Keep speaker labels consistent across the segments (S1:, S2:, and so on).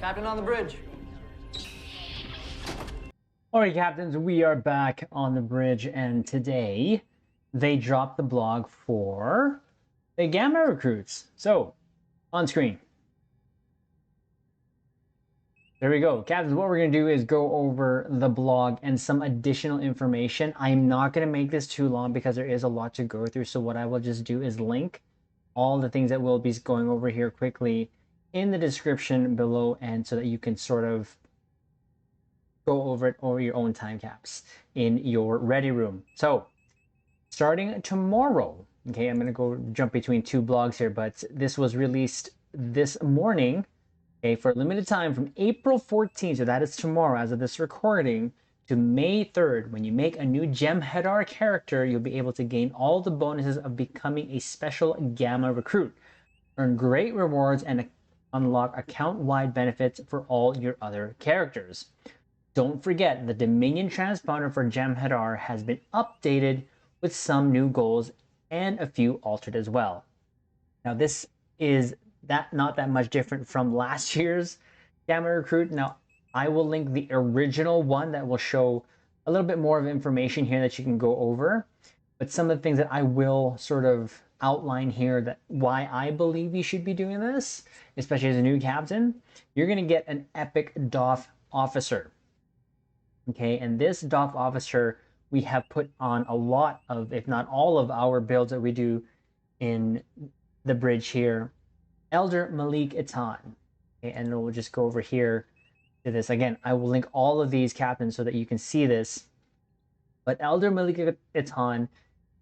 S1: Captain on the bridge.
S2: Alright, Captains, we are back on the bridge, and today they dropped the blog for the Gamma recruits. So, on screen. There we go. Captains, what we're going to do is go over the blog and some additional information. I'm not going to make this too long because there is a lot to go through, so what I will just do is link all the things that we'll be going over here quickly in the description below, and so that you can sort of go over it over your own time caps in your ready room. So starting tomorrow, okay, I'm going to go jump between two blogs here, but this was released this morning, okay, for a limited time from April 14th, so that is tomorrow as of this recording, to May 3rd. When you make a new Jem'Hadar character, you'll be able to gain all the bonuses of becoming a special Gamma recruit, earn great rewards, and unlock account-wide benefits for all your other characters. Don't forget, the Dominion transponder for Jem'Hadar has been updated with some new goals and a few altered as well. Now, this is not that much different from last year's Gamma Recruit. Now, I will link the original one that will show a little bit more of information here that you can go over. But some of the things that I will sort of outline here, that why I believe you should be doing this, especially as a new captain, you're going to get an epic DOF officer. Okay, and this DOF officer we have put on a lot of, if not all of our builds that we do in the bridge here. Elder Malik Itan. Okay, and we'll just go over here to this. Again, I will link all of these captains so that you can see this. But Elder Malik Itan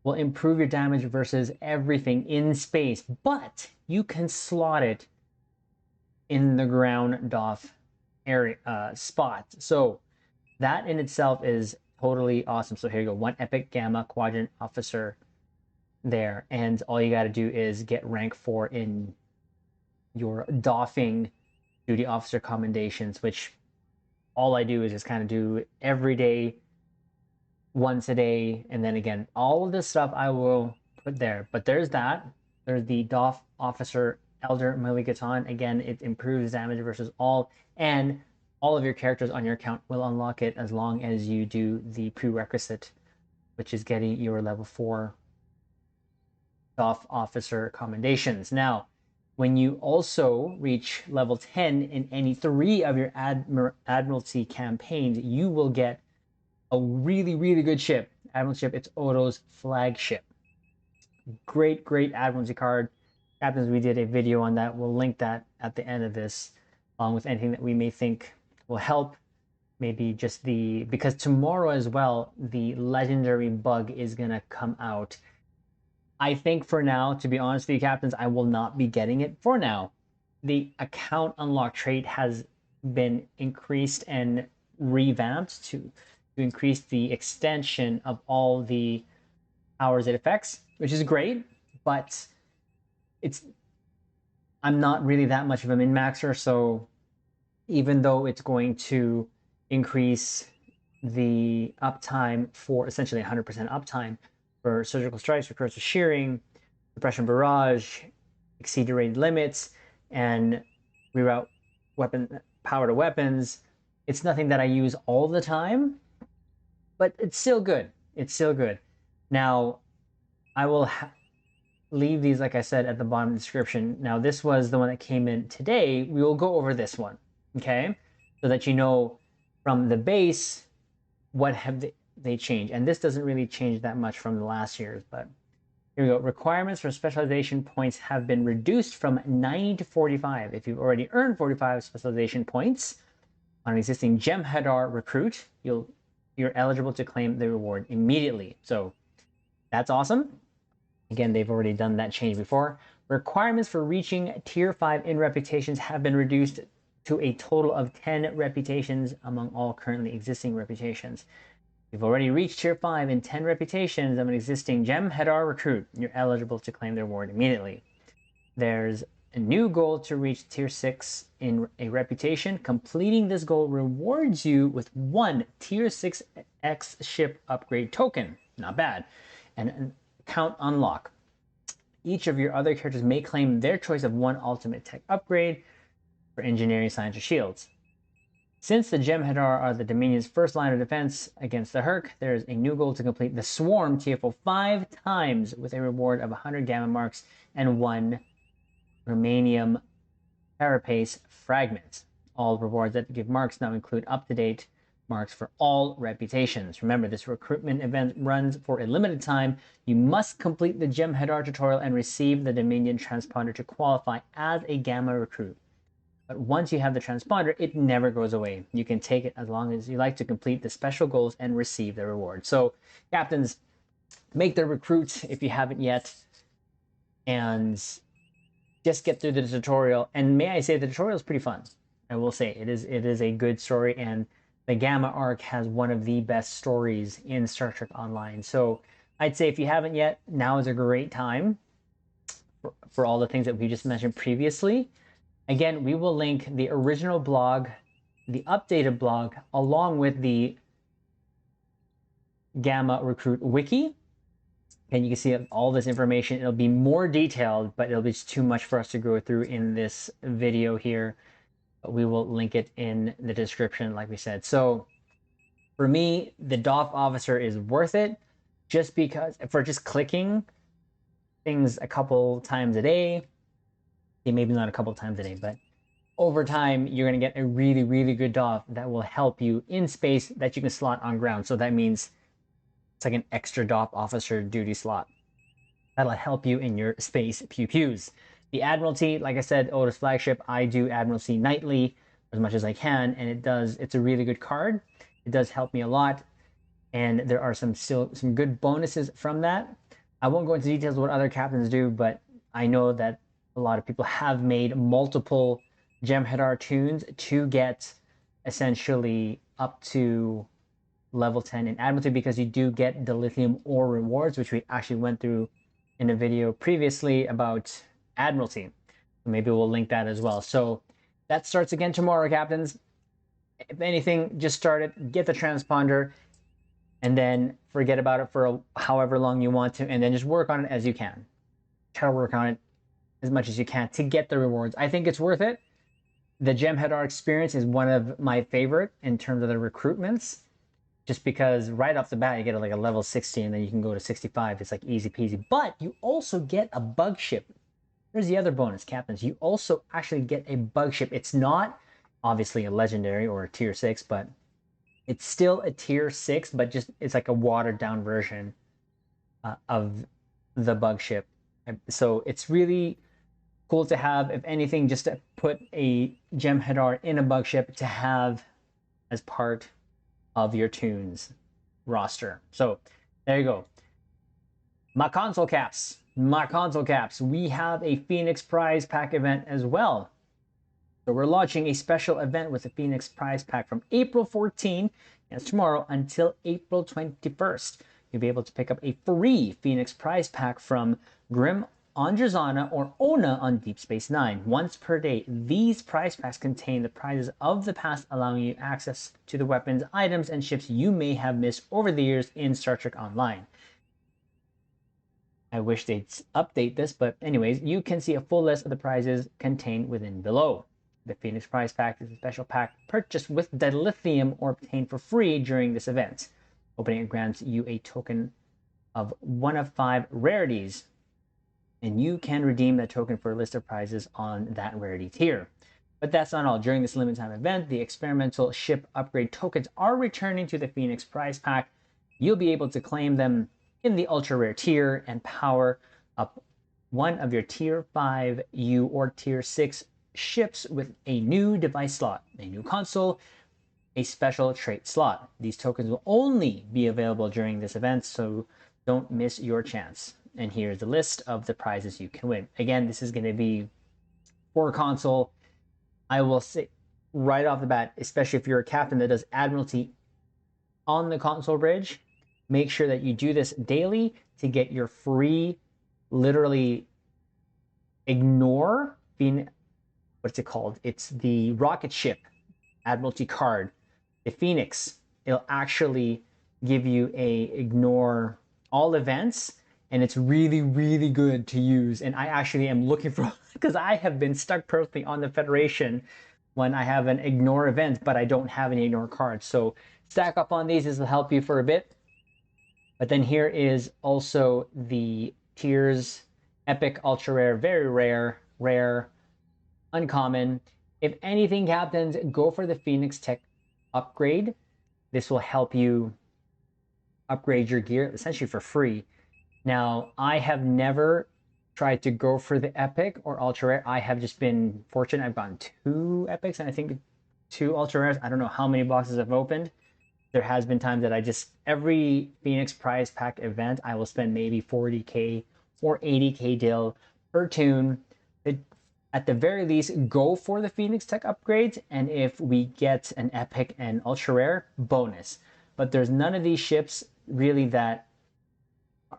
S2: will improve your damage versus everything in space, but you can slot it in the ground DOF area spot. So that in itself is totally awesome. So here you go, one epic Gamma quadrant officer there, and all you got to do is get rank 4 in your doffing duty officer commendations, which all I do is just kind of do every day, once a day, and then again, all of this stuff I will put there. But there's that. There's the DOF officer Elder Maligatan. Again, it improves damage versus all, and all of your characters on your account will unlock it as long as you do the prerequisite, which is getting your level 4 DOF officer commendations. Now, when you also reach level 10 in any 3 of your Admiralty campaigns, you will get a really, really good ship. Admiralty ship, it's Odo's flagship. Great Admiralty card. Captains, we did a video on that. We'll link that at the end of this, along with anything that we may think will help. Maybe just because tomorrow as well, the legendary bug is going to come out. I think for now, to be honest with you, Captains, I will not be getting it for now. The account unlock trait has been increased and revamped to increase the extension of all the powers it affects, which is great, but I'm not really that much of a min-maxer, so even though it's going to increase the uptime for essentially 100% uptime for surgical strikes, recursive shearing, suppression barrage, exceed your rated limits, and reroute weapon power to weapons, it's nothing that I use all the time, but it's still good. It's still good. Now, I will leave these, like I said, at the bottom of the description. Now, this was the one that came in today. We will go over this one, okay? So that you know from the base, what have they changed. And this doesn't really change that much from the last year's, but here we go. Requirements for specialization points have been reduced from 90 to 45. If you've already earned 45 specialization points on an existing Jem'Hadar recruit, you're eligible to claim the reward immediately. So that's awesome. Again, they've already done that change before. Requirements for reaching tier 5 in reputations have been reduced to a total of 10 reputations among all currently existing reputations. You've already reached tier 5 in 10 reputations of an existing Jem'Hadar recruit. You're eligible to claim the reward immediately. There's a new goal to reach tier 6 in a reputation. Completing this goal rewards you with 1 tier 6X ship upgrade token. Not bad. And an account unlock. Each of your other characters may claim their choice of 1 ultimate tech upgrade. for engineering science or shields. Since the Jem'Hadar are the Dominion's first line of defense against the Hurk, there is a new goal to complete the Swarm TFO 5 times with a reward of 100 Gamma Marks and 1 Romanium Carapace Fragment. All rewards that give marks now include up-to-date marks for all reputations. Remember, this recruitment event runs for a limited time. You must complete the Jem'Hadar tutorial and receive the Dominion transponder to qualify as a Gamma recruit. But once you have the transponder, it never goes away. You can take it as long as you like to complete the special goals and receive the reward. So, captains, make the recruit if you haven't yet, and just get through the tutorial. And may I say, the tutorial is pretty fun. I will say it is a good story, and the Gamma arc has one of the best stories in Star Trek Online. So I'd say if you haven't yet, now is a great time for all the things that we just mentioned previously. Again, we will link the original blog, the updated blog, along with the Gamma Recruit Wiki. And you can see all this information. It'll be more detailed, but it'll be too much for us to go through in this video here. But we will link it in the description, like we said. So for me, the DOF officer is worth it just because for just clicking things a couple times a day. Maybe not a couple times a day, but over time, you're going to get a really, really good DOF that will help you in space that you can slot on ground. So that means it's like an extra DOF officer duty slot. That'll help you in your space pew-pews. The Admiralty, like I said, Otis flagship, I do Admiralty nightly as much as I can, and it's a really good card. It does help me a lot, and there are some good bonuses from that. I won't go into details of what other captains do, but I know that a lot of people have made multiple Jem'Hadar tunes to get essentially up to level 10 in Admiralty, because you do get the lithium ore rewards, which we actually went through in a video previously about Admiralty. Maybe we'll link that as well. So that starts again tomorrow, captains. If anything, just start it, get the transponder, and then forget about it for however long you want to, and then just work on it as you can. Try to work on it as much as you can to get the rewards. I think it's worth it. The Jem'Hadar experience is one of my favorite in terms of the recruitments, just because right off the bat you get like a level 60 and then you can go to 65. It's like easy peasy. But you also get a bug ship. Here's the other bonus, captains. You also actually get a bug ship. It's not obviously a legendary or a tier 6, but it's still a tier 6, but just it's like a watered down version of the bug ship. So it's really cool to have, if anything, just to put a Jem'Hadar in a bug ship to have as part of your tunes roster. So there you go. My console caps. We have a Phoenix Prize Pack event as well. So we're launching a special event with the Phoenix Prize Pack from April 14, and it's tomorrow, until April 21st. You'll be able to pick up a free Phoenix Prize Pack from Grim on Drazana or Ona on Deep Space Nine once per day. These prize packs contain the prizes of the past, allowing you access to the weapons, items, and ships you may have missed over the years in Star Trek Online. I wish they'd update this, but anyways, you can see a full list of the prizes contained within below. The Phoenix Prize Pack is a special pack purchased with dilithium or obtained for free during this event. Opening it grants you a token of 1 of 5 rarities, and you can redeem that token for a list of prizes on that rarity tier. But that's not all. During this limited time event, the experimental ship upgrade tokens are returning to the Phoenix Prize Pack. You'll be able to claim them in the ultra rare tier and power up one of your tier 5U or tier 6 ships with a new device slot, a new console, a special trait slot. These tokens will only be available during this event, so don't miss your chance. And here's the list of the prizes you can win. Again, this is going to be for console. I will say right off the bat, especially if you're a captain that does Admiralty on the console bridge, make sure that you do this daily to get your free, literally ignore, what's it called? It's the rocket ship Admiralty card. The Phoenix, it'll actually give you a ignore all events and it's really, really good to use. And I actually am looking for, because I have been stuck personally on the Federation when I have an ignore event, but I don't have any ignore cards. So stack up on these. This will help you for a bit. But then here is also the tiers: epic, ultra rare, very rare, rare, uncommon. If anything, captains, go for the Phoenix Tech upgrade. This will help you upgrade your gear essentially for free. Now, I have never tried to go for the epic or ultra rare. I have just been fortunate. I've gotten 2 epics and I think 2 ultra rares. I don't know how many boxes I've opened. There has been times that I just, every Phoenix prize pack event, I will spend maybe 40k or 80k deal per tune. At the very least, go for the Phoenix Tech upgrades, and if we get an epic and ultra rare, bonus. But there's none of these ships really that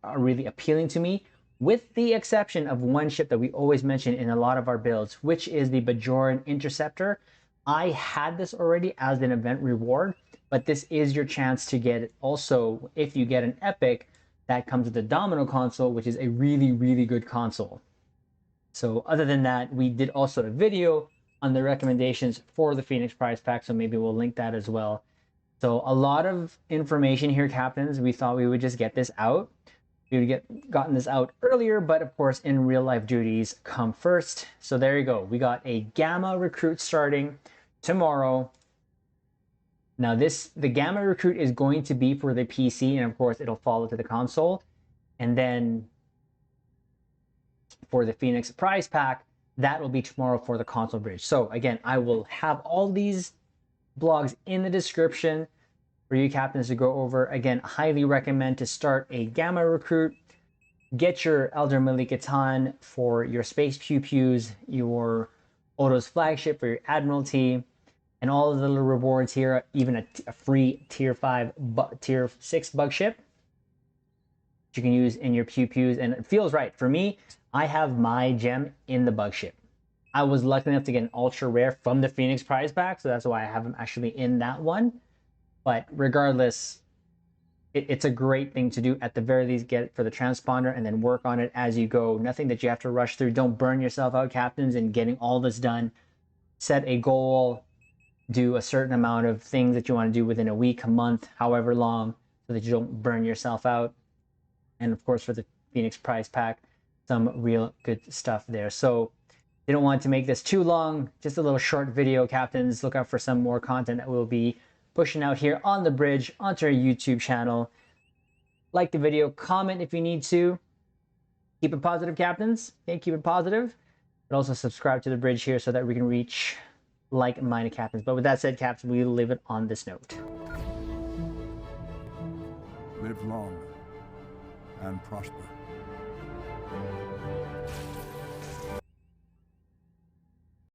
S2: are really appealing to me, with the exception of one ship that we always mention in a lot of our builds, which is the Bajoran Interceptor. I had this already as an event reward, but this is your chance to get it also if you get an epic that comes with the Domino console, which is a really, really good console. So other than that, we did also a video on the recommendations for the Phoenix prize pack, so maybe we'll link that as well. So a lot of information here, captains. We thought we would just get this out. We would gotten this out earlier, but of course in real life duties come first. So there you go. We got a Gamma recruit starting tomorrow. Now the Gamma recruit is going to be for the PC, and of course it'll follow to the console. And then for the Phoenix prize pack, that will be tomorrow for the console bridge. So again, I will have all these blogs in the description for you captains to go over. Again, highly recommend to start a Gamma recruit. Get your Elder Malikatan for your Space Pew Pews, your Odo's flagship for your Admiralty, and all of the little rewards here, even a free tier 6 bug ship you can use in your Pew Pews. And it feels right. For me, I have my gem in the bug ship. I was lucky enough to get an ultra rare from the Phoenix prize pack, so that's why I have them actually in that one. But regardless, it's a great thing to do. At the very least, get it for the transponder and then work on it as you go. Nothing that you have to rush through. Don't burn yourself out, captains, in getting all this done. Set a goal. Do a certain amount of things that you want to do within a week, a month, however long, so that you don't burn yourself out. And of course, for the Phoenix prize pack, some real good stuff there. So didn't want to make this too long. Just a little short video, captains. Look out for some more content that we'll be pushing out here on the bridge onto our YouTube channel. Like the video, comment if you need to. Keep it positive, captains. Okay, keep it positive. But also subscribe to the bridge here so that we can reach like-minded captains. But with that said, captains, we'll leave it on this note.
S1: Live long and prosper.